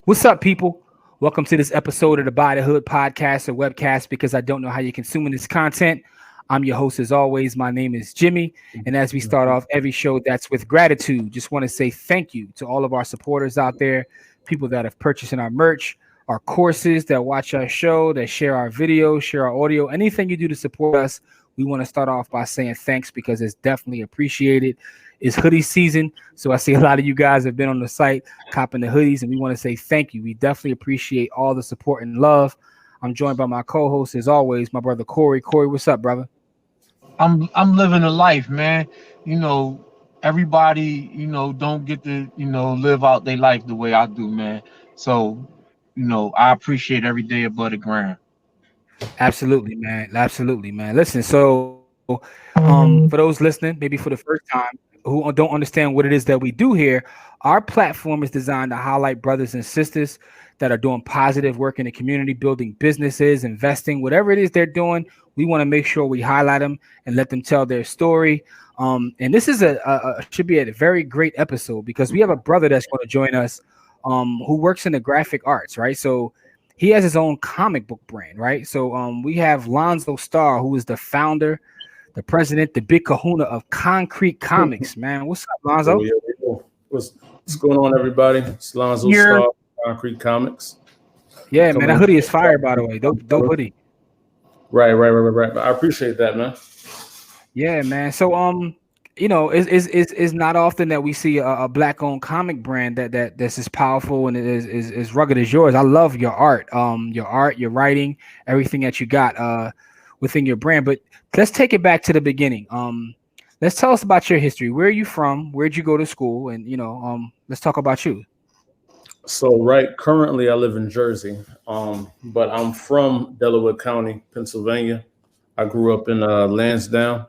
What's up, people? Welcome to this episode of the By the Hood podcast or webcast because I don't know how you're consuming this content. I'm your host, as always. My name is Jimmy. And as we start off every show, that's with gratitude. Just want to say thank you to all of our supporters out there, people that have purchased our merch, our courses, that watch our show, that share our videos, share our audio, anything you do to support us. We want to start off by saying thanks because it's definitely appreciated. It's hoodie season. So I see a lot of you guys have been on the site copping the hoodies, and we want to say thank you. We definitely appreciate all the support and love. I'm joined by my co-host, as always, my brother Corey. Corey, what's up, brother? I'm living a life, man. You know, everybody, don't get to, live out their life the way I do, man. So, I appreciate every day above the ground. Absolutely, man. Absolutely, man. Listen, so for those listening, maybe for the first time, who don't understand what it is that we do here, our platform is designed to highlight brothers and sisters that are doing positive work in the community, building businesses, investing, whatever it is they're doing. We want to make sure we highlight them and let them tell their story. And this is should be a very great episode because we have a brother that's going to join us, who works in the graphic arts, right? So he has his own comic book brand, right? So we have Lonzo Starr, who is the founder, the president, the big kahuna of Konkret Comics, man. What's up, Oh Lonzo? yeah, what's going on, everybody? It's Lonzo Here, Starr, Konkret Comics. Yeah, man, Coming that in. hoodie is fire, by the way. Dope hoodie. Right. I appreciate that, man. Yeah, man. So it's not often that we see a black owned comic brand that's as powerful and is rugged as yours. I love your art, your writing, everything that you got within your brand. But let's take it back to the beginning. Let's tell us about your history. Where are you from? Where'd you go to school? And let's talk about you. So, right, currently I live in Jersey, but I'm from Delaware County, Pennsylvania. I grew up in Lansdowne.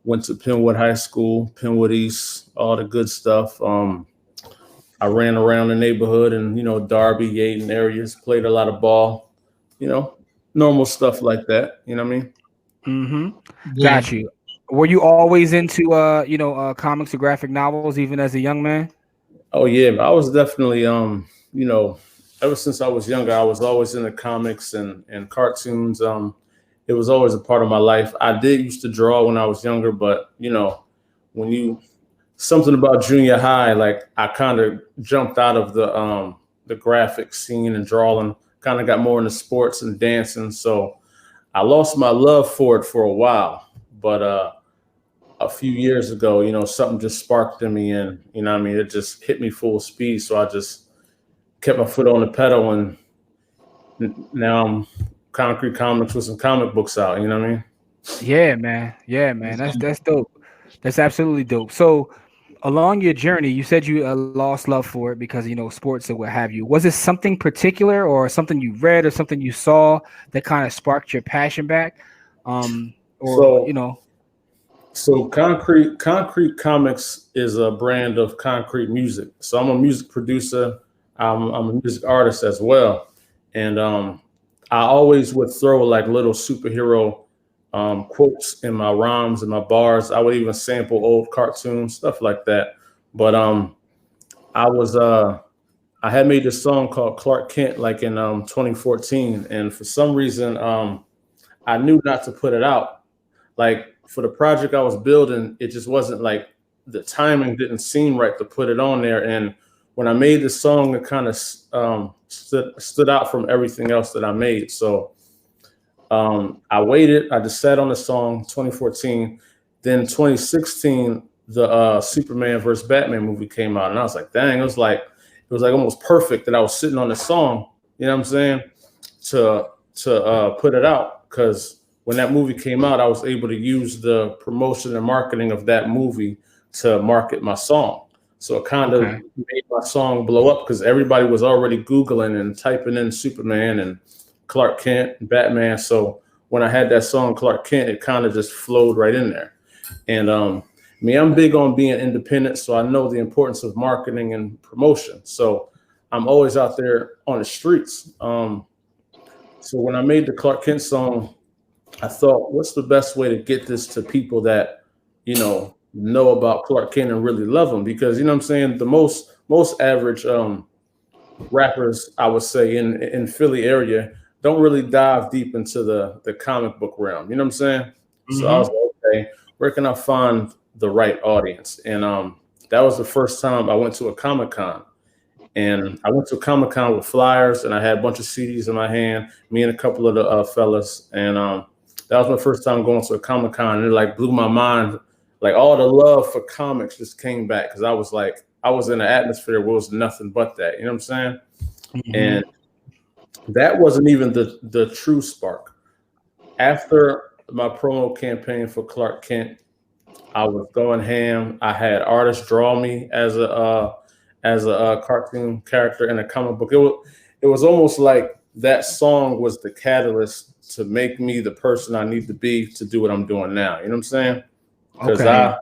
Went to Penwood High School, Penwood East, all the good stuff. I ran around the neighborhood and Darby, Yaden areas, played a lot of ball, you know, normal stuff like that. You know what I mean? Mm-hmm. yeah, Got you. Were you always into comics or graphic novels even as a young man? Oh yeah, I was definitely you know, ever since I was younger, I was always into comics and cartoons. It was always a part of my life. I did used to draw when I was younger, but when you something about junior high, like I kind of jumped out of the graphic scene and drawing, kind of got more into sports and dancing. So I lost my love for it for a while, but a few years ago, something just sparked in me, and what I mean, it just hit me full speed. So I just kept my foot on the pedal, and now I'm Konkret Comics with some comic books out. You know what I mean? Yeah, man. Yeah, man. That's dope. That's absolutely dope. So, along your journey, you said you lost love for it because sports or what have you. Was it something particular, or something you read, or something you saw that kind of sparked your passion back? Or So, Konkret Comics is a brand of concrete music. So I'm a music producer. I'm a music artist as well, and I always would throw like little superhero quotes in my rhymes and my bars. I would even sample old cartoons, stuff like that. But I was I had made this song called Clark Kent like in 2014, and for some reason I knew not to put it out. Like for the project I was building, it just wasn't like the timing didn't seem right to put it on there. And when I made the song, it kind of stood out from everything else that I made. So I waited. I just sat on the song 2014. Then 2016, the Superman versus Batman movie came out, and I was like, dang, it was like almost perfect that I was sitting on the song. You know what I'm saying? To put it out because when that movie came out, I was able to use the promotion and marketing of that movie to market my song. So it kind of okay, made my song blow up because everybody was already Googling and typing in Superman and Clark Kent and Batman. So when I had that song Clark Kent, it kind of just flowed right in there. And I'm big on being independent, so I know the importance of marketing and promotion. So I'm always out there on the streets. So when I made the Clark Kent song, I thought, what's the best way to get this to people that, know about Clark Kent and really love him? Because you know what I'm saying, the most average rappers, I would say, in Philly area don't really dive deep into the comic book realm. You know what I'm saying? So I was Hmm. like, okay, where can I find the right audience? And that was the first time I went to a Comic Con. And I went to a Comic Con with flyers, and I had a bunch of CDs in my hand. Me and a couple of the fellas, and that was my first time going to a Comic Con, and it like blew my mind. Like all the love for comics just came back because I was in an atmosphere where it was nothing but that. You know what I'm saying? And Hmm. that wasn't even the true spark. After my promo campaign for Clark Kent, I was going ham. I had artists draw me as a cartoon character in a comic book. It was almost like that song was the catalyst to make me the person I need to be to do what I'm doing now. You know what I'm saying? Because Okay. I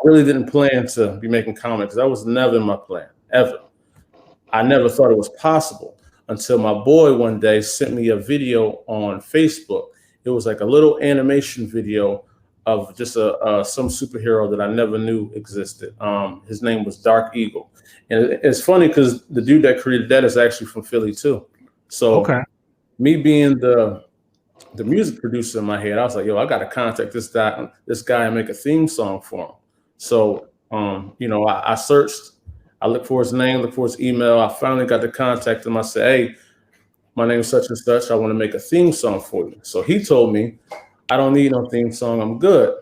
really didn't plan to be making comics. That was never in my plan ever. I never thought it was possible until my boy one day sent me a video on Facebook. It was like a little animation video of just a some superhero that I never knew existed. His name was Dark Eagle, and it's funny because the dude that created that is actually from Philly too. So Okay. me being the music producer in my head, I was like, yo, I got to contact this guy and make a theme song for him. So, I searched, I looked for his name, looked for his email. I finally got to contact him. I said, hey, my name is such and such. I want to make a theme song for you. So he told me, I don't need no theme song. I'm good.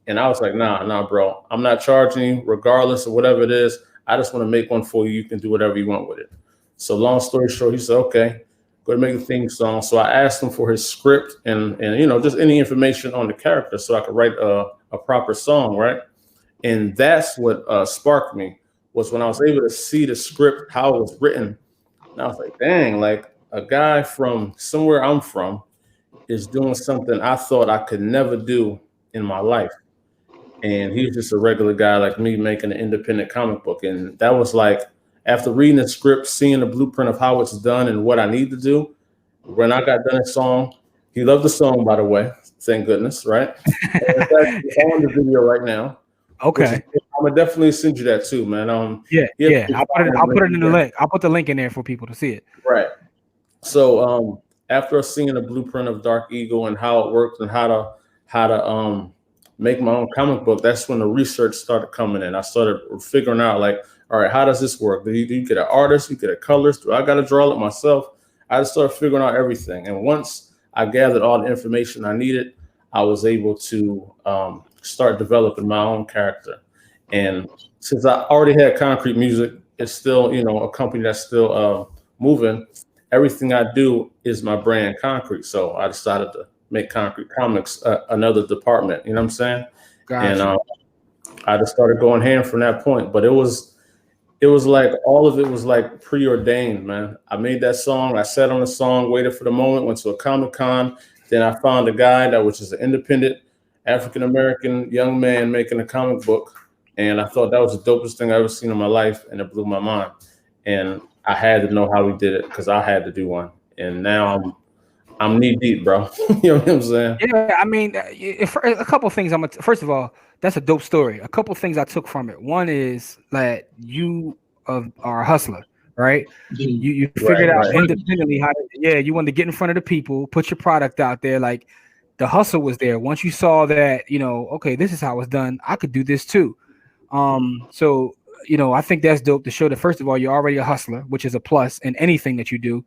And I was like, nah, bro. I'm not charging you regardless of whatever it is. I just want to make one for you. You can do whatever you want with it. So long story short, he said, okay, go ahead and make a theme song. So I asked him for his script and just any information on the character so I could write a proper song, right? And that's what sparked me was when I was able to see the script, how it was written. And I was like, dang, like a guy from somewhere I'm from is doing something I thought I could never do in my life. And he was just a regular guy like me making an independent comic book. And that was like after reading the script, seeing the blueprint of how it's done and what I need to do. When I got done a song, he loved the song, by the way. Thank goodness, right? And in fact, it's on the video right now, which is Okay. I'm gonna definitely send you that too, man. Yeah, He yeah. actually found I'll the put link it in the again. link. I'll put the link in there for people to see it. Right. So after seeing the blueprint of Dark Eagle and how it works and how to make my own comic book, that's when the research started coming in. I started figuring out like, all right, how does this work? Do you get an artist? You get a colorist? Do I got to draw it myself? I just started figuring out everything. And once I gathered all the information I needed, I was able to start developing my own character. And since I already had Concrete Music, it's still a company that's still moving. Everything I do is my brand Concrete. So I decided to make Concrete Comics another department. You know what I'm saying? And Got you. I just started going ham from that point. But it was like all of it was like preordained, man. I made that song. I sat on the song, waited for the moment, went to a Comic Con. Then I found a guy that was just an independent African American young man making a comic book. And I thought that was the dopest thing I ever seen in my life. And it blew my mind. And I had to know how we did it because I had to do one. And now I'm knee deep, bro. You know what I'm saying? Yeah, I mean, a couple things. First of all, that's a dope story. A couple things I took from it. One is that you are a hustler, right? You figured Right, out right. independently how. Yeah, you wanted to get in front of the people, put your product out there. Like the hustle was there. Once you saw that, okay, this is how it's done. I could do this too. So I think that's dope to show that first of all, you're already a hustler, which is a plus in anything that you do.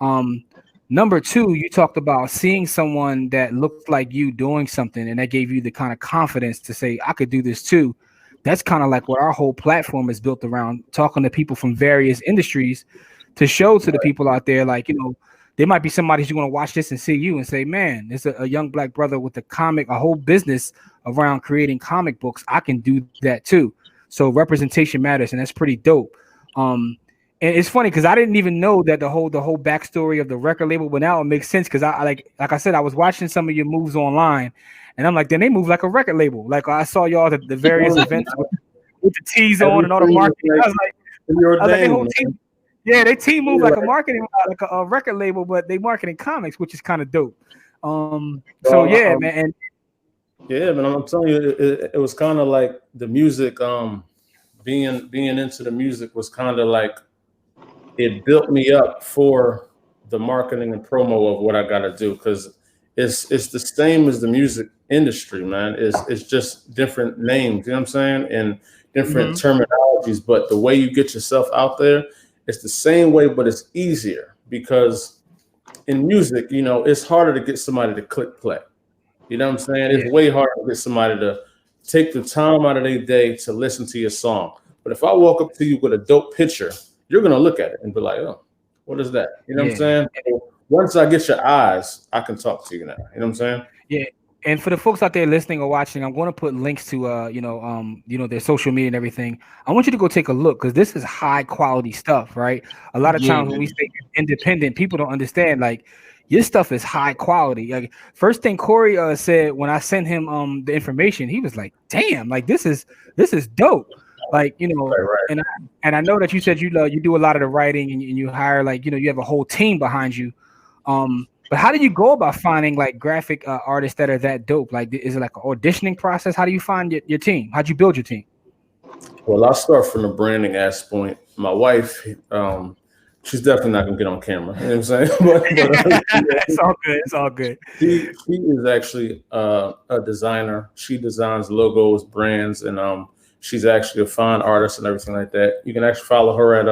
Um, Number two, you talked about seeing someone that looked like you doing something, and that gave you the kind of confidence to say, I could do this too. That's kind of like what our whole platform is built around, talking to people from various industries to show to the people out there, like, there might be somebody who's going to watch this and see you and say, man, there's a young black brother with a whole business around creating comic books. I can do that too. So representation matters, and that's pretty dope. Um, and it's funny because I didn't even know that the whole backstory of the record label, but now it makes sense because I like I said, I was watching some of your moves online, and I'm like, then they move like a record label. Like I saw y'all at the various events with the tees on and all the Everything is marketing. like I was like, they preordained, whole man. team, yeah, they team move Yeah, like a marketing, like a record label, but they marketing comics, which is kind of dope. So bro, yeah, man, and yeah, man. I'm telling you, it was kind of like the music. Being into the music was kind of like it built me up for the marketing and promo of what I got to do, because it's the same as the music industry, man. It's just different names, you know what I'm saying, and different Hmm. terminologies. But the way you get yourself out there, it's the same way, but it's easier because in music, it's harder to get somebody to click play. You know what I'm saying? It's Yeah, way harder to get somebody to take the time out of their day to listen to your song. But if I walk up to you with a dope picture, you're gonna look at it and be like, "Oh, what is that?" You know what I'm yeah. saying? So once I get your eyes, I can talk to you now. You know what I'm saying? Yeah. And for the folks out there listening or watching, I'm going to put links to their social media and everything. I want you to go take a look because this is high quality stuff, right? A lot of Yeah, times when we say independent, people don't understand like your stuff is high quality. Like first thing Corey said when I sent him the information, he was like, "Damn, like this is dope." Like, Right, right. and I know that you said you do a lot of the writing and you hire like, you have a whole team behind you. But how do you go about finding like graphic artists that are that dope? Like, is it like an auditioning process? How do you find your team? How'd you build your team? Well, I'll start from the branding aspect. My wife, she's definitely not gonna get on camera. You know what I'm saying? It's all good. It's all good. She is actually a designer. She designs logos, brands, and she's actually a fine artist and everything like that. You can actually follow her at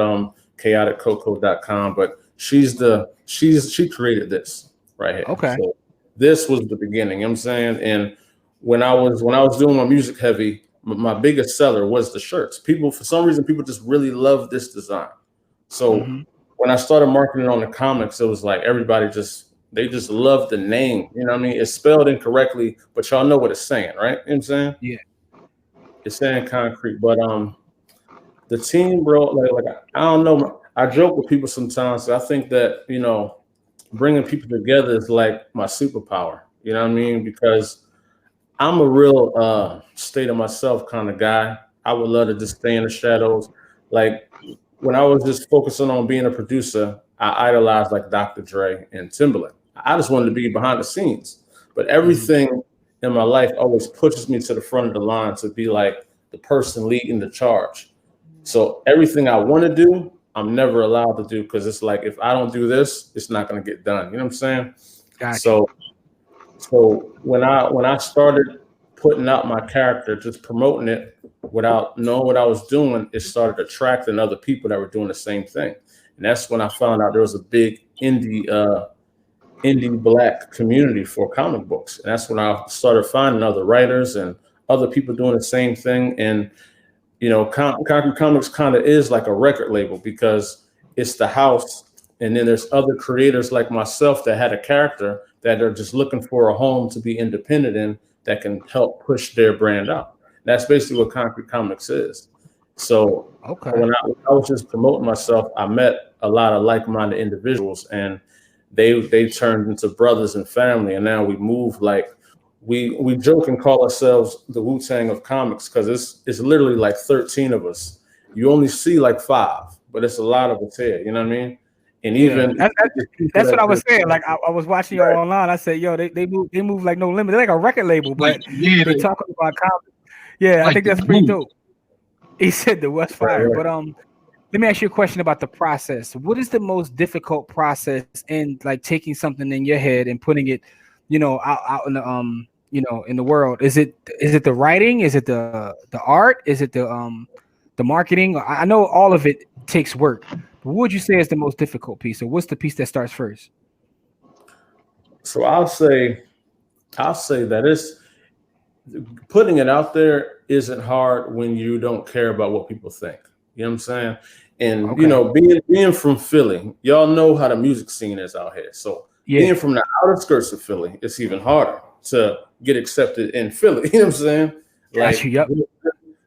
chaoticcoco.com. But she created this right here. Okay. So this was the beginning. You know what I'm saying? And when I was doing my music heavy, my biggest seller was the shirts. People, for some reason, people just really love this design. So Hmm. when I started marketing on the comics, it was like everybody just love the name. You know what I mean? It's spelled incorrectly, but y'all know what it's saying, right? You know what I'm saying? Yeah. It's saying concrete. But the team, bro, like I don't know. I joke with people sometimes. I think that, bringing people together is like my superpower. You know what I mean? Because I'm a real state of myself kind of guy. I would love to just stay in the shadows. Like when I was just focusing on being a producer, I idolized like Dr. Dre and Timberland. I just wanted to be behind the scenes. But Hmm. everything in my life always pushes me to the front of the line to be like the person leading the charge. So everything I want to do, I'm never allowed to do because it's like if I don't do this, it's not going to get done. You know what I'm saying? Got you. So when I started putting out my character, just promoting it without knowing what I was doing, it started attracting other people that were doing the same thing. And that's when I found out there was a big indie black community for comic books. And that's when I started finding other writers and other people doing the same thing. And Concrete Comics kind of is like a record label because it's the house, and then there's other creators like myself that had a character that are just looking for a home to be independent in that can help push their brand out. That's basically what Concrete Comics is. So Okay. when I was just promoting myself, I met a lot of like-minded individuals, and they turned into brothers and family, and now we move like we joke and call ourselves the Wu-Tang of comics because it's literally like 13 of us. You only see like five, but it's a lot of us here. You know what I mean? And Yeah. even it's people That's what that I was just saying. Like I was watching you right, online. I said, yo, they move like no limit. They're like a record label, like but yeah, they talk about comics. Yeah, I like think the that's pretty glue. dope. He said the West right, Fire. right. But let me ask you a question about the process. What is the most difficult process in like taking something in your head and putting it, out in the world? Is it the writing? Is it the art? Is it the marketing? I know all of it takes work. But what would you say is the most difficult piece, or what's the piece that starts first? So I'll say that it's putting it out there isn't hard when you don't care about what people think. You know what I'm saying? And Okay. being from Philly, y'all know how the music scene is out here. So Yeah. being from the outer skirts of Philly, it's even harder to get accepted in Philly. You know what I'm saying? Got you. Like Yep.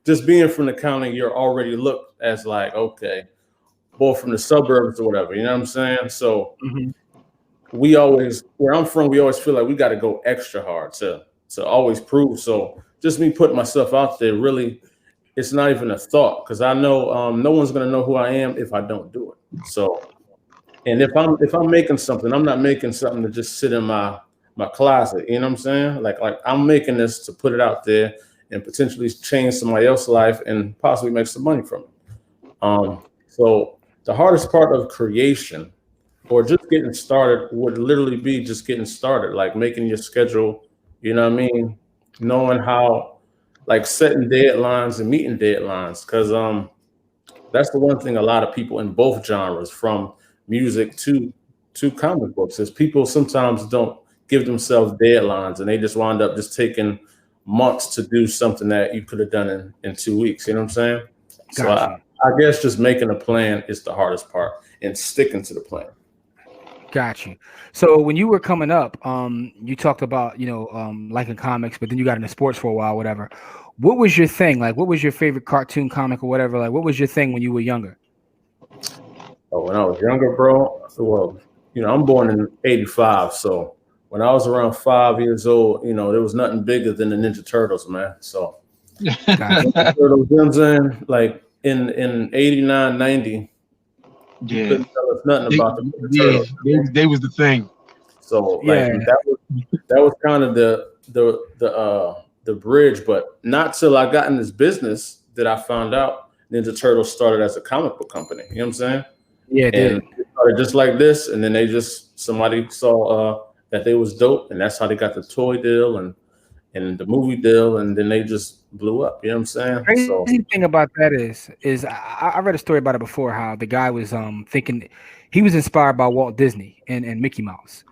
just being from the county, you're already looked as like, okay, boy from the suburbs or whatever. You know what I'm saying? So Hmm. we always, where I'm from, we always feel like we got to go extra hard to always prove. So just me putting myself out there, really, it's not even a thought because I know no one's gonna know who I am if I don't do it. So, and if I'm making something, I'm not making something to just sit in my closet. You know what I'm saying? Like I'm making this to put it out there and potentially change somebody else's life and possibly make some money from it. So the hardest part of creation or just getting started would literally be just getting started, like making your schedule, you know what I mean? Knowing how, like setting deadlines and meeting deadlines. Cause that's the one thing a lot of people in both genres, from music to comic books, is people sometimes don't give themselves deadlines and they just wind up just taking months to do something that you could have done in 2 weeks. You know what I'm saying? So Got you. I guess just making a plan is the hardest part and sticking to the plan. Got you. So when you were coming up, you talked about, liking comics, but then you got into sports for a while, whatever. What was your thing? Like, what was your favorite cartoon comic or whatever? Like, what was your thing when you were younger? Oh, when I was younger, bro, well, I'm born in '85, so when I was around 5 years old, there was nothing bigger than the Ninja Turtles, man. So Got you. Ninja Turtles, you know what I'm saying? Like in '89, '90, you Yeah, couldn't tell us nothing they, about the Ninja yeah, Turtles. they was the thing. So like Yeah. that was kind of the bridge, but not till I got in this business did I found out Ninja Turtles started as a comic book company. You know what I'm saying? Yeah, it And did. it started just like this, and then somebody saw that they was dope, and that's how they got the toy deal and the movie deal, and then they just blew up. You know what I'm saying? Crazy So thing about that is I read a story about it before, how the guy was thinking he was inspired by Walt Disney and Mickey Mouse.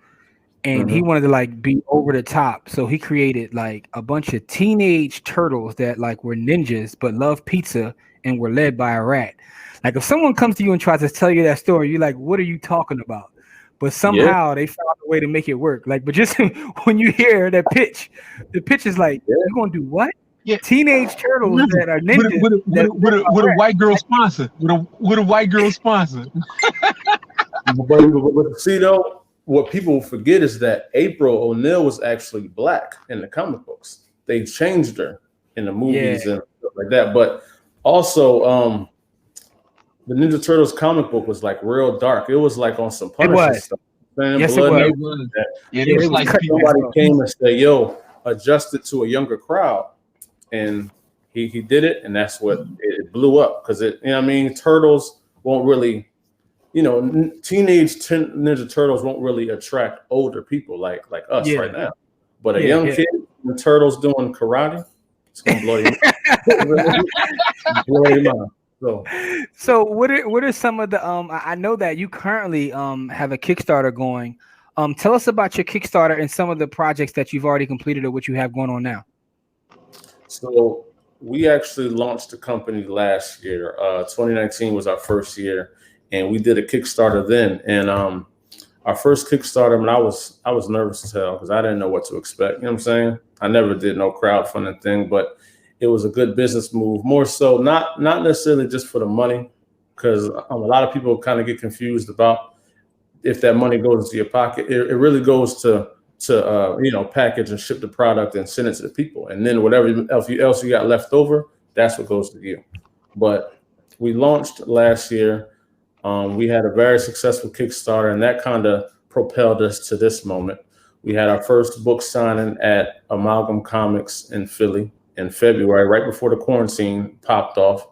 And he mhm. wanted to like be over the top, so he created like a bunch of teenage turtles that like were ninjas but loved pizza and were led by a rat. Like if someone comes to you and tries to tell you that story, you're like, what are you talking about? But Yeah, somehow they found a way to make it work. Like, but just when you hear that pitch, the pitch is like, yeah. you're gonna do what? Yeah, Teenage turtles listen, that are with a, ninjas with a, that with a, are with led a, by with a white girl rats. sponsor, with a white girl sponsor. But see though, what people forget is that April O'Neil was actually black in the comic books. They changed her in the Yeah, movies and stuff like that. But also, the Ninja Turtles comic book was like real dark. It was like on some it Punisher was. stuff, man, Yes, it blood Yeah, and was. it everything was. like that. Yeah, they Yeah, was it was slicing And cutting people. edge somebody stuff. came and said, "Yo, adjust it to a younger crowd," and he did it, and that's what it blew up because I mean, turtles won't really, Ninja Turtles won't really attract older people like us right Yeah, now. But a yeah, young yeah. kid, the turtles doing karate, it's gonna blow your blow your mind. So So what are some of the I know that you currently have a Kickstarter going. Tell us about your Kickstarter and some of the projects that you've already completed or what you have going on now. So we actually launched the company last year. 2019 was our first year, and we did a Kickstarter then. And our first Kickstarter, I mean, I was nervous as hell because I didn't know what to expect. You know what I'm saying? I never did no crowdfunding thing, but it was a good business move. More so, not necessarily just for the money, because a lot of people kind of get confused about if that money goes into your pocket. It really goes to package and ship the product and send it to the people, and then whatever else you got left over, that's what goes to you. But we launched last year. We had a very successful Kickstarter, and that kind of propelled us to this moment. We had our first book signing at Amalgam Comics in Philly in February, right before the quarantine popped off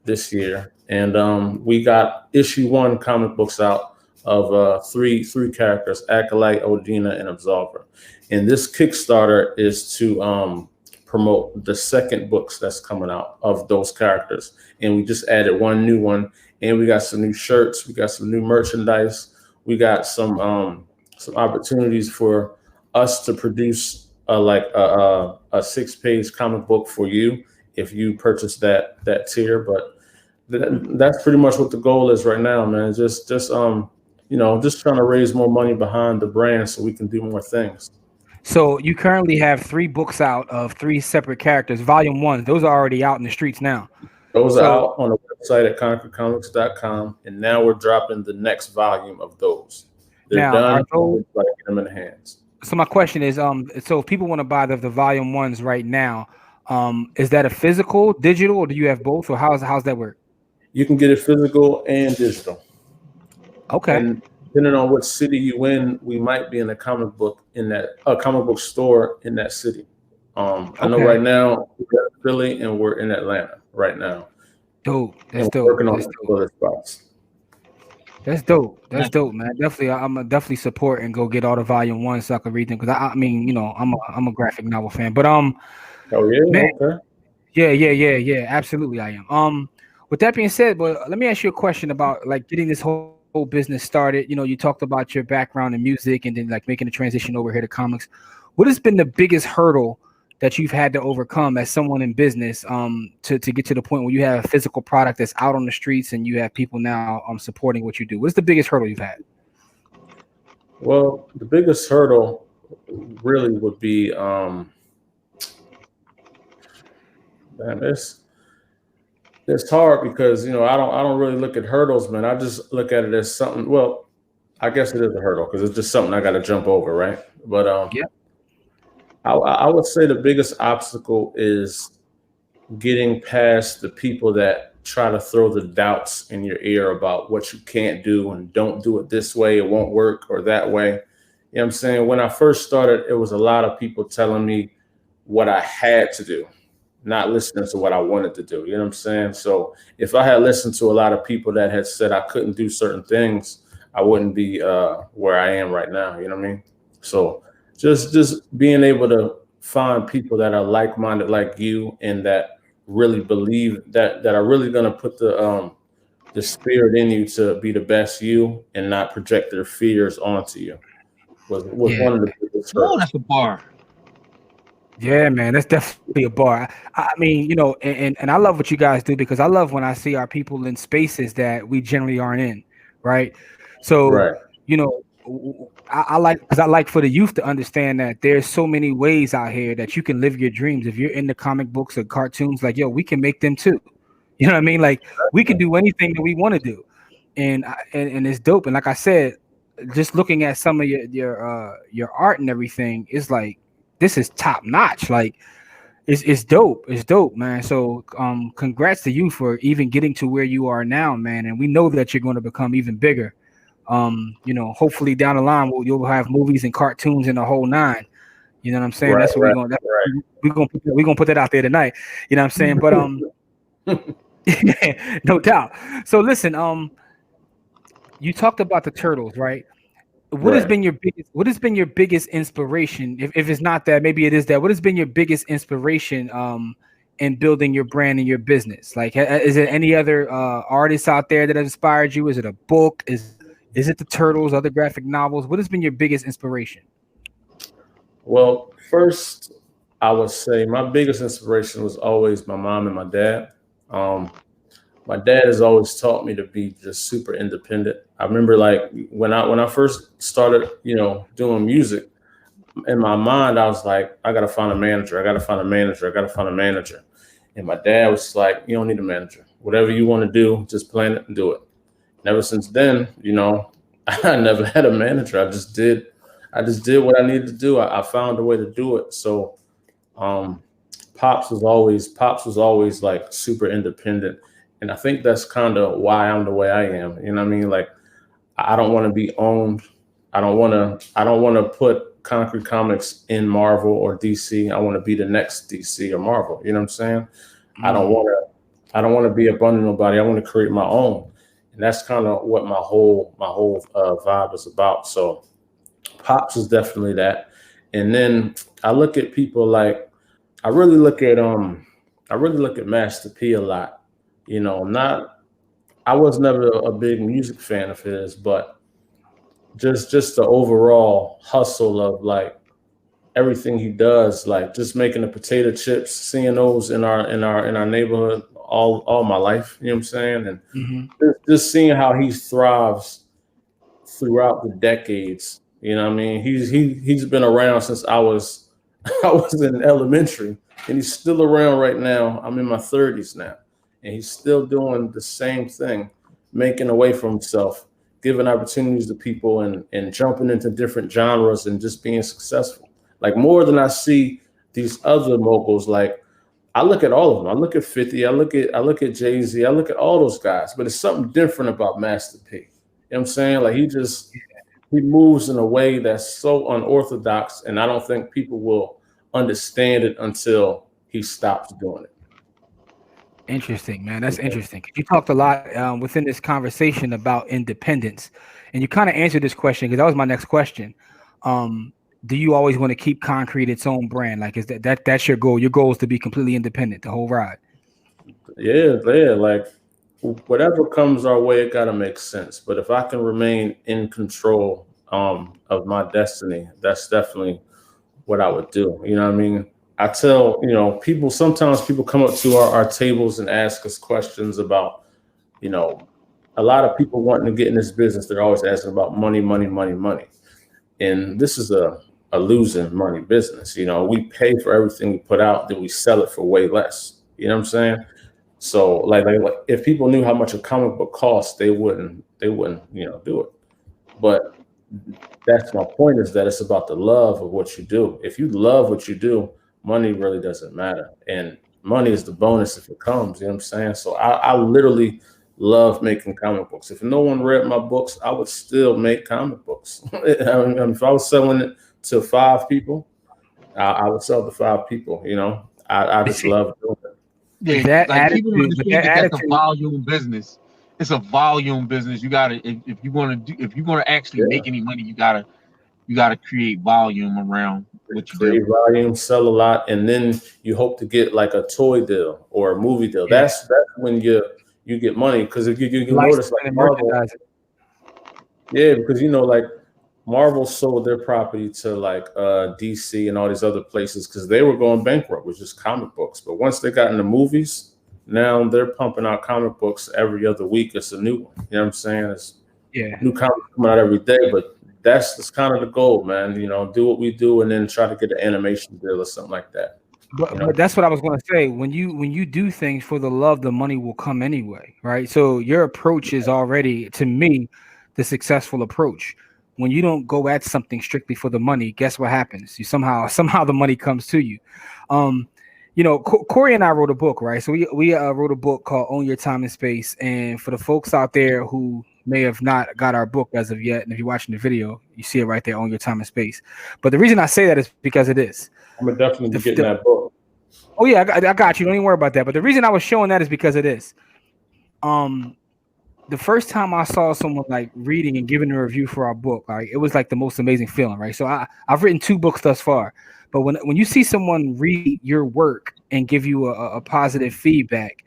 this year, and we got issue one comic books out of three characters: Acolyte, Odina, and Absolver. And this Kickstarter is to promote the second books that's coming out of those characters. And we just added one new one, and we got some new shirts, we got some new merchandise, we got some opportunities for us to produce a 6-page comic book for you if you purchase that tier. But that's pretty much what the goal is right now, man. Just trying to raise more money behind the brand so we can do more things. So you currently have three books out of three separate characters, volume ones. Those are already out in the streets now. Those are So out on the website at concretcomics.com, and now we're dropping the next volume of those. They're now done. are those We're like getting them in the hands. so my question is, so if people want to buy the volume ones right now, is that a physical, digital, or do you have both, or how's that work? You can get it physical and digital. Okay. And depending on what city you in, we might be in a comic book store in that city. I know Okay. right now we're in Philly and we're in Atlanta right now, Dope. and That's we're dope. working on That's a dope. couple other spots. That's dope. That's That's dope, man. Definitely, I'm gonna definitely support and go get all the volume one so I can read them because I mean, I'm a graphic novel fan. But Oh yeah, man, okay. yeah. Absolutely, I am. With that being said, but let me ask you a question about like getting this whole business started. You know, you talked about your background in music and then like making the transition over here to comics. What has been the biggest hurdle that you've had to overcome as someone in business to get to the point where you have a physical product that's out on the streets and you have people now supporting what you do? What's the biggest hurdle you've had? Well, the biggest hurdle really would be man, it's hard because I don't really look at hurdles, man. I just look at it as something. Well, I guess it is a hurdle because it's just something I got to jump over, right? But Yeah. I would say the biggest obstacle is getting past the people that try to throw the doubts in your ear about what you can't do and don't do it this way, it won't work, or that way. You know what I'm saying? When I first started, it was a lot of people telling me what I had to do, not listening to what I wanted to do. You know what I'm saying? So if I had listened to a lot of people that had said I couldn't do certain things, I wouldn't be where I am right now. You know what I mean? So just being able to find people that are like minded like you and that really believe that are really gonna put the spirit in you to be the best you and not project their fears onto you was Yeah. one of the biggest oh, hurdles. that's a bar. Yeah, man, that's definitely a bar. I mean, and I love what you guys do because I love when I see our people in spaces that we generally aren't in, right? So, Right, I like because I like for the youth to understand that there's so many ways out here that you can live your dreams. If you're into comic books or cartoons, like yo, we can make them too. You know what I mean? Like we can do anything that we want to do, and it's dope. And like I said, just looking at some of your art and everything, it's like this is top notch. Like it's dope. It's dope, man. So congrats to you for even getting to where you are now, man. And we know that you're going to become even bigger. Hopefully down the line you'll have movies and cartoons and the whole nine. You know what I'm saying? right, That's what right, we're gonna put that out there tonight. You know what I'm saying? But right. no doubt. So listen, you talked about the turtles, right? Right. What has been your biggest inspiration? If it's not that, maybe it is that. What has been your biggest inspiration in building your brand and your business? Like, is there any other artists out there that have inspired you? Is it a book? Is it the Turtles, other graphic novels? What has been your biggest inspiration? Well, first, I would say my biggest inspiration was always my mom and my dad. Um, my dad has always taught me to be just super independent. I remember like when I first started, doing music, in my mind, I was like, I gotta find a manager. I gotta find a manager. I gotta find a manager. And my dad was like, you don't need a manager. Whatever you want to do, just plan it and do it. And ever since then, I never had a manager. I just did what I needed to do. I found a way to do it. So um, Pops was always like super independent. And I think that's kind of why I'm the way I am. You know what I mean? Like I don't want to be owned. I don't want to put Concrete Comics in Marvel or DC. I want to be the next DC or Marvel. You know what I'm saying? I don't Mm, want to I don't want to be up under nobody. I want to create my own. And that's kind of what my whole vibe is about. So Pops is definitely that. And then I look at people like I really look at Master P a lot. Not I was never a big music fan of his, but just the overall hustle of like everything he does, like just making the potato chips, seeing those in our neighborhood all my life. You know what I'm saying? And hmm just seeing how he thrives throughout the decades. You know what I mean? He's been around since I was I was in elementary, and he's still around right now. I'm in my 30s now, and he's still doing the same thing, making a way for himself, giving opportunities to people, and jumping into different genres and just being successful. Like more than I see these other moguls. Like I look at all of them. I look at 50. I look at Jay-Z. I look at all those guys, but it's something different about Master P. You know what I'm saying? Like he moves in a way that's so unorthodox, and I don't think people will understand it until he stops doing it. Interesting, man. That's interesting. 'Cause you talked a lot within this conversation about independence, and you kind of answered this question because that was my next question. Um, do you always want to keep Concrete its own brand? Like, is that's your goal? Your goal is to be completely independent the whole ride. Yeah, yeah. Like whatever comes our way, it gotta make sense. But if I can remain in control of my destiny, that's definitely what I would do. You know what I mean? I tell, people sometimes people come up to our tables and ask us questions about, you know, a lot of people wanting to get in this business, they're always asking about money, money, money, money. And this is a losing money business. We pay for everything we put out, then we sell it for way less. You know what I'm saying? So like if people knew how much a comic book costs, they wouldn't, do it. But that's my point is that it's about the love of what you do. If you love what you do, money really doesn't matter. And money is the bonus if it comes, you know what I'm saying? So I literally love making comic books. If no one read my books, I would still make comic books. If I was selling it to five people, I would sell to five people, I You just see love doing it. Yeah, that like people don't attitude, but understand that that that's a attitude, volume business. It's a volume business. You gotta if you want to do if you're gonna actually Yeah. make any money, you gotta create volume around what you do. Create volume, sell a lot, and then you hope to get like a toy deal or a movie deal. yeah, That's when you get money because if you notice licensing like and Marvel, merchandising. yeah, because like Marvel sold their property to like DC and all these other places because they were going bankrupt with just comic books. But once they got into movies, now they're pumping out comic books every other week. It's a new one. You know what I'm saying? It's Yeah, new comics coming out every day, but that's kind of the goal, man. Do what we do and then try to get an animation deal or something like that. You but know, that's what I was going to say. When you do things for the love, the money will come anyway, right? So your approach is already, to me, the successful approach. When you don't go at something strictly for the money, guess what happens? You somehow the money comes to you. Um, Corey and I wrote a book, right? So we wrote a book called Own Your Time and Space. And for the folks out there who may have not got our book as of yet, and if you're watching the video, you see it right there, Own Your Time and Space. But the reason I say that is because of this. I'm gonna definitely be getting The that book. Oh yeah, I got you. Don't even worry about that. But the reason I was showing that is because of this. Um, the first time I saw someone like reading and giving a review for our book, like it was like the most amazing feeling, right? So I've written two books thus far, but when you see someone read your work and give you a positive feedback,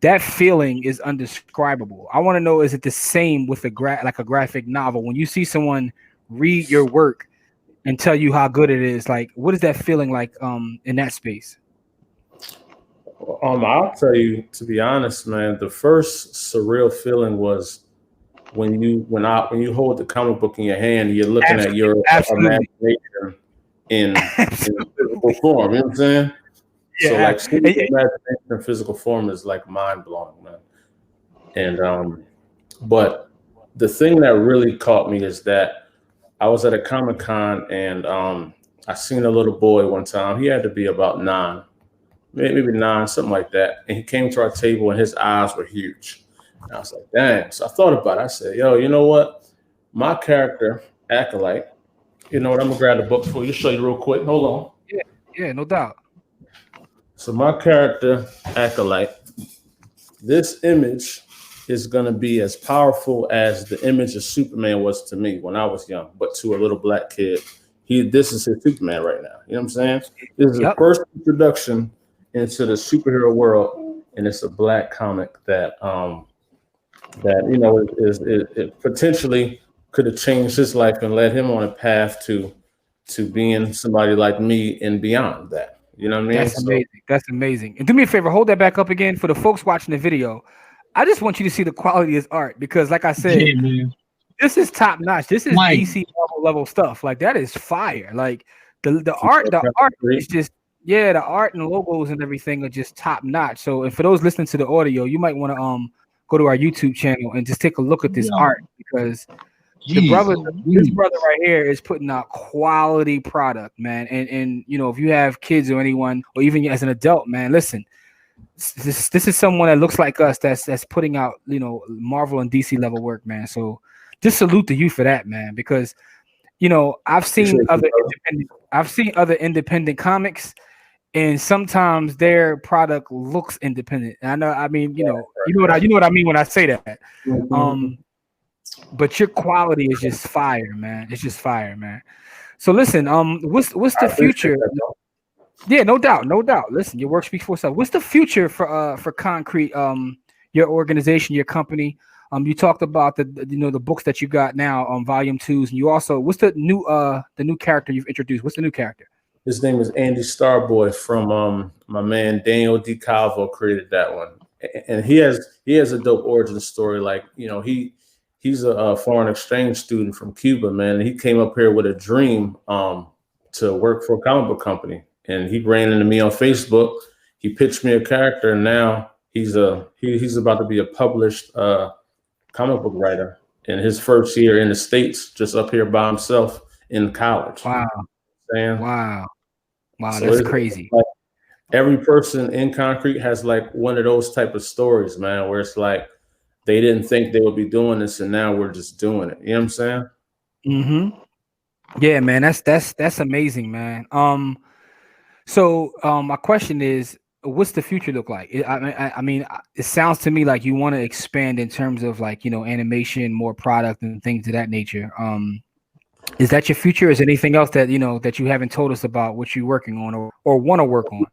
that feeling is undescribable. I want to know, is it the same with like a graphic novel? When you see someone read your work and tell you how good it is, like what is that feeling like in that space? I'll tell you to be honest, man. The first surreal feeling was when you hold the comic book in your hand, you're looking at Absolutely, your absolutely, imagination in physical absolutely. form. You know what I'm saying? Yeah, So like seeing your and imagination in physical form is like mind blowing, man. And but the thing that really caught me is that I was at a Comic Con and I seen a little boy one time. He had to be about nine, maybe nine, something like that. And he came to our table and his eyes were huge. And I was like, dang. So I thought about it. I said, yo, you know what? My character, Acolyte, you know what? I'm gonna grab the book for you, show you real quick. Hold on. yeah, yeah, no doubt. So my character, Acolyte, this image is going to be as powerful as the image of Superman was to me when I was young, but to a little black kid, this is his Superman right now. You know what I'm saying? This is the Yep, first introduction into the superhero world, and it's a black comic that it potentially could have changed his life and led him on a path to being somebody like me and beyond that. You know what I mean? that's So amazing. That's amazing. And do me a favor, hold that back up again for the folks watching the video. I just want you to see the quality of his art because, like I said, Yeah, man. this is top notch. This is Like, DC Marvel level stuff. Like that is fire. Like keep the that art straight. is just, yeah, the art and logos and everything are just top notch. So, and for those listening to the audio, you might want to go to our YouTube channel and just take a look at this yo, art because the jeez, brother, this Louise. brother right here is putting out quality product, man. And if you have kids or anyone, or even as an adult, man, listen, this is someone that looks like us that's putting out Marvel and DC level work, man. So just salute to you for that, man, because I've seen Appreciate you, brother. I've seen other independent comics, and sometimes their product looks independent. And I know, I mean, Right. you know what I mean when I say that. Um, Mhm. but your quality is just fire, man. It's just fire, man. So listen, what's I the appreciate future? that, though. Yeah, no doubt, no doubt. Listen, your work speaks for itself. What's the future for Concrete? Your organization, your company. You talked about the books that you got now on volume twos, and you also what's the new character you've introduced? What's the new character? His name is Andy Starboy from my man Daniel DiCalvo created that one, and he has a dope origin story. Like he's a foreign exchange student from Cuba, man. And he came up here with a dream to work for a comic book company, and he ran into me on Facebook. He pitched me a character, and now he's about to be a published comic book writer in his first year in the States, just up here by himself in college. Wow, Saying wow, wow. so That's it's crazy. like every person in concrete has like one of those type of stories, man, where it's like they didn't think they would be doing this and now we're just doing it. You know what I'm saying? Hmm. Yeah, man. That's amazing, man. So, my question is, what's the future look like? It sounds to me like you want to expand in terms of like animation, more product, and things of that nature. Is that your future? Is there anything else that that you haven't told us about what you're working on or want to work on?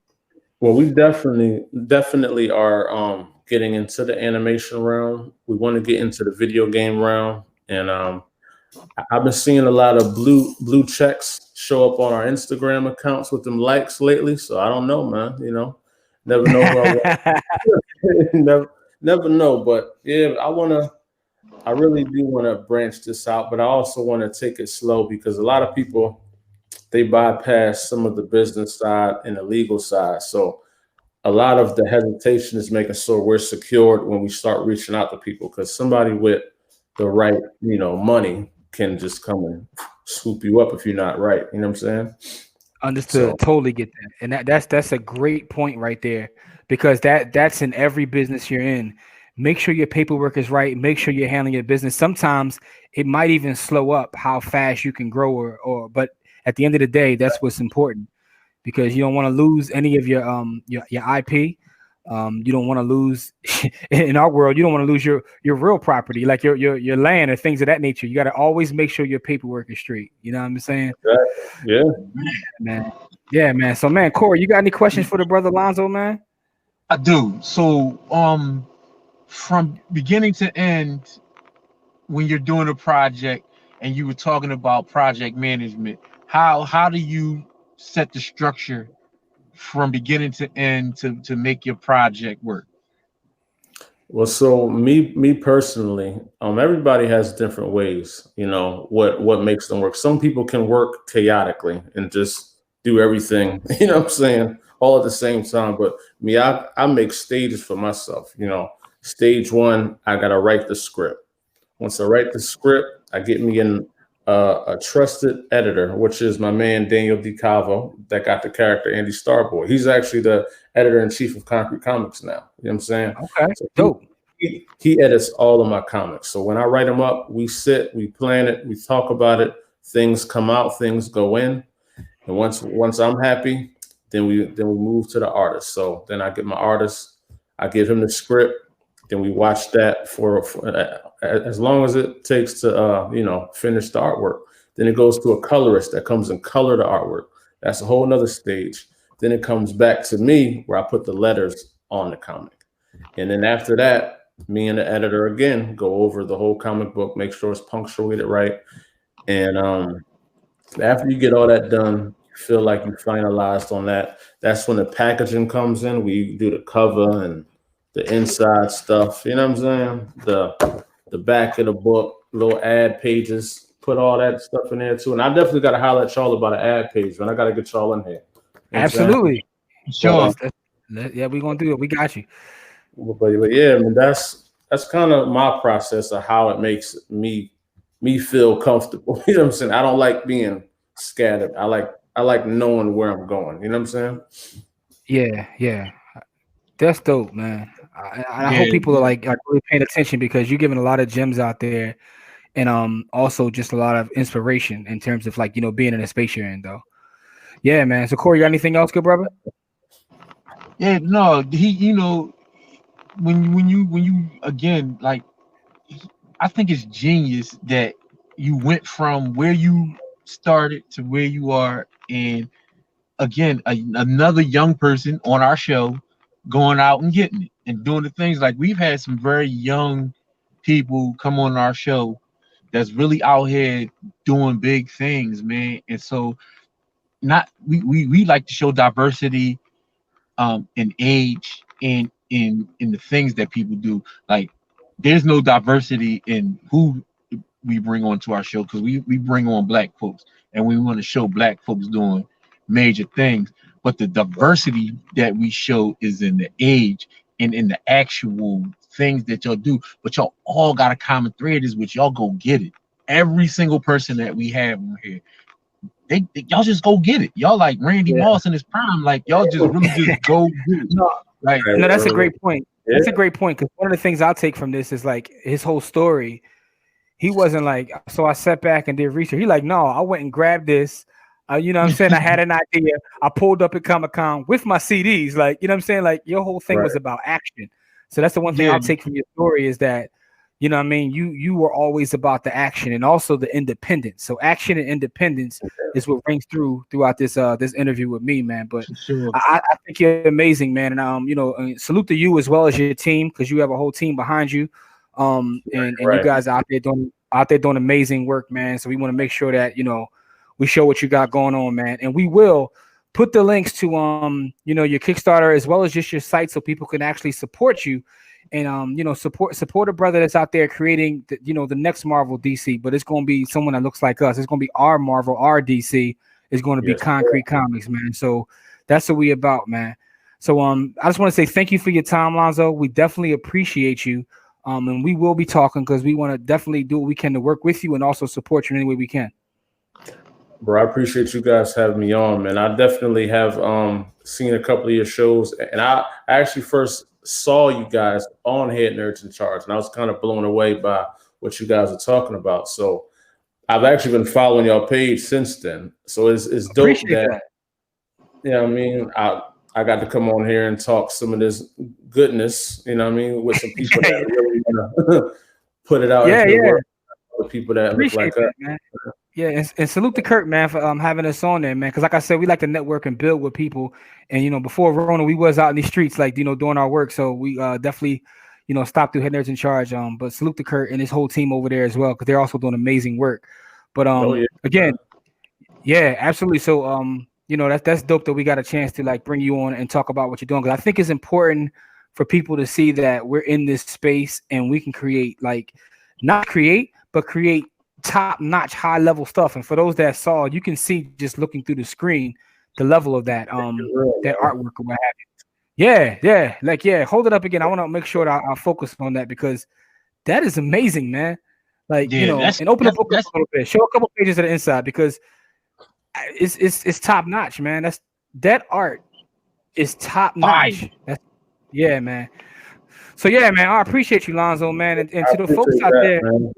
Well, we definitely are getting into the animation realm. We want to get into the video game realm. And I've been seeing a lot of blue checks show up on our Instagram accounts with them likes lately. So I don't know, man. Never know who I want. Never know. But yeah, I really do want to branch this out, but I also want to take it slow because a lot of people they bypass some of the business side and the legal side. So a lot of the hesitation is making sure we're secured when we start reaching out to people because somebody with the right, money can just come and swoop you up if you're not right. You know what I'm saying? So Understood. Totally get that. And that's a great point right there because that's in every business you're in. Make sure your paperwork is right. Make sure you're handling your business. Sometimes it might even slow up how fast you can grow or but at the end of the day, that's what's important because you don't want to lose any of your IP. You don't want to lose in our world. You don't want to lose your real property, like your land or things of that nature. You got to always make sure your paperwork is straight. You know what I'm saying? yeah. Man. Yeah, man. So, man, Corey, you got any questions for the brother Lonzo, man? I do. So, from beginning to end, when you're doing a project and you were talking about project management, how do you set the structure from beginning to end to make your project work? Well, so me personally, everybody has different ways, what makes them work. Some people can work chaotically and just do everything, what I'm saying, all at the same time. But me, I make stages for myself, Stage one, I gotta write the script. Once I write the script, I get me in a trusted editor, which is my man Daniel DiCalvo, that got the character Andy Starboy. He's actually the editor in chief of Concrete Comics now. You know what I'm saying? Okay, So dope. he edits all of my comics. So when I write them up, we sit, we plan it, we talk about it. Things come out, things go in, and once I'm happy, then we move to the artist. So then I get my artist, I give him the script, then we watch that for as long as it takes to finish the artwork. Then it goes to a colorist that comes and color the artwork. That's a whole nother stage. Then it comes back to me where I put the letters on the comic. And then after that, me and the editor again go over the whole comic book, make sure it's punctuated right. And after you get all that done, you feel like you finalized on that. That's when the packaging comes in. We do the cover and the inside stuff. You know what I'm saying? The back of the book, little ad pages. Put all that stuff in there too. And I definitely got to holler at y'all about an ad page, man. I got to get y'all in here. You know what I'm saying? Absolutely. But Sure. Yeah, we're gonna do it. We got you. but yeah, I mean that's kind of my process of how it makes me feel comfortable. You know what I'm saying? I don't like being scattered. I like knowing where I'm going. You know what I'm saying? Yeah, yeah. That's dope, man. I hope Yeah. people are like really paying attention because you're giving a lot of gems out there, and also just a lot of inspiration in terms of like being in the space you're in, though. Yeah, man. So Corey, you got anything else, good brother? Yeah, no, he, when you again, like, I think it's genius that you went from where you started to where you are, and again, another young person on our show going out and getting it and doing the things. Like, we've had some very young people come on our show that's really out here doing big things, man. And so, not we like to show diversity, in age, and in the things that people do. Like, there's no diversity in who we bring onto our show, because we bring on black folks, and we want to show black folks doing major things. But the diversity that we show is in the age and in the actual things that y'all do. But y'all all got a common thread, is which y'all go get it. Every single person that we have on here, y'all just go get it. Y'all like Randy Yeah. Moss in his prime. Like, y'all just really just go get it. No, Like, no, that's a great point. Yeah, That's a great point because one of the things I'll take from this is like his whole story. He wasn't like, so I sat back and did research. He like, no, I went and grabbed this. You know what I'm saying? I had an idea. I pulled up at Comic Con with my CDs. Like, you know what I'm saying? Like, your whole thing right. was about action. So that's the one thing yeah, I'll take from your story is that, you know what I mean? You were always about the action and also the independence. So action and independence is what rings throughout this interview with me, man. But for sure. I think you're amazing, man. And salute to you as well as your team because you have a whole team behind you. And you Right. guys out there doing amazing work, man. So we want to make sure that we show what you got going on, man. And we will put the links to your Kickstarter as well as just your site so people can actually support you and support a brother that's out there creating the next Marvel DC, but it's going to be someone that looks like us. It's going to be our Marvel, our DC is going to be Yes. Concrete Comics, man. So that's what we about, man. So I just want to say thank you for your time, Lonzo. We definitely appreciate you. And we will be talking because we want to definitely do what we can to work with you and also support you in any way we can. Bro, I appreciate you guys having me on, man. I definitely have seen a couple of your shows, and I actually first saw you guys on Head Nerds in Charge, and I was kind of blown away by what you guys are talking about. So I've actually been following your page since then. So it's dope Appreciate that, that. I mean, I got to come on here and talk some of this goodness, with some people Yeah, that really wanna put it out yeah, into the yeah. world, with people that look Appreciate like us. that, man. Yeah, and salute to Kurt, man, for having us on there, man. Because like I said, we like to network and build with people. And before Rona, we was out in these streets, like doing our work. So we definitely, stopped through Head Nerds in Charge. But salute to Kurt and his whole team over there as well, because they're also doing amazing work. But Oh yeah. again, yeah, absolutely. So that's dope that we got a chance to like bring you on and talk about what you're doing. Because I think it's important for people to see that we're in this space and we can create not create, but create top notch, high level stuff. And for those that saw, you can see just looking through the screen the level of that artwork or what have you. Yeah, yeah, like yeah. Hold it up again. I want to make sure that I focus on that because that is amazing, man. Like Yeah, that's and open the that's book up that's a little bit. Show a couple pages of the inside because it's top notch, man. That art is top fire. notch. That's yeah, man. So yeah, man, I appreciate you, Lonzo, man, and I to the folks appreciate out that, there. man.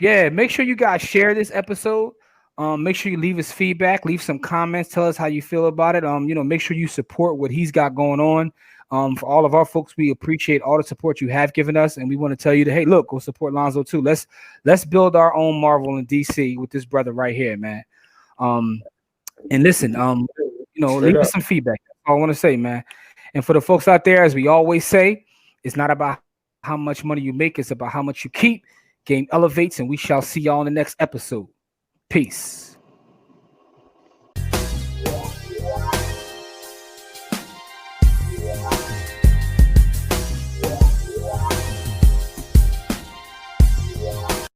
Yeah, make sure you guys share this episode. Make sure you leave us feedback, leave some comments, tell us how you feel about it. Make sure you support what he's got going on. For all of our folks, we appreciate all the support you have given us, and we want to tell you that hey, look, go support Lonzo too. Let's build our own Marvel and DC with this brother right here, man. Um, and listen, Straight leave us up. some feedback. That's all I want to say, man. And for the folks out there, as we always say, it's not about how much money you make, it's about how much you keep. Game elevates, and we shall see y'all in the next episode. Peace.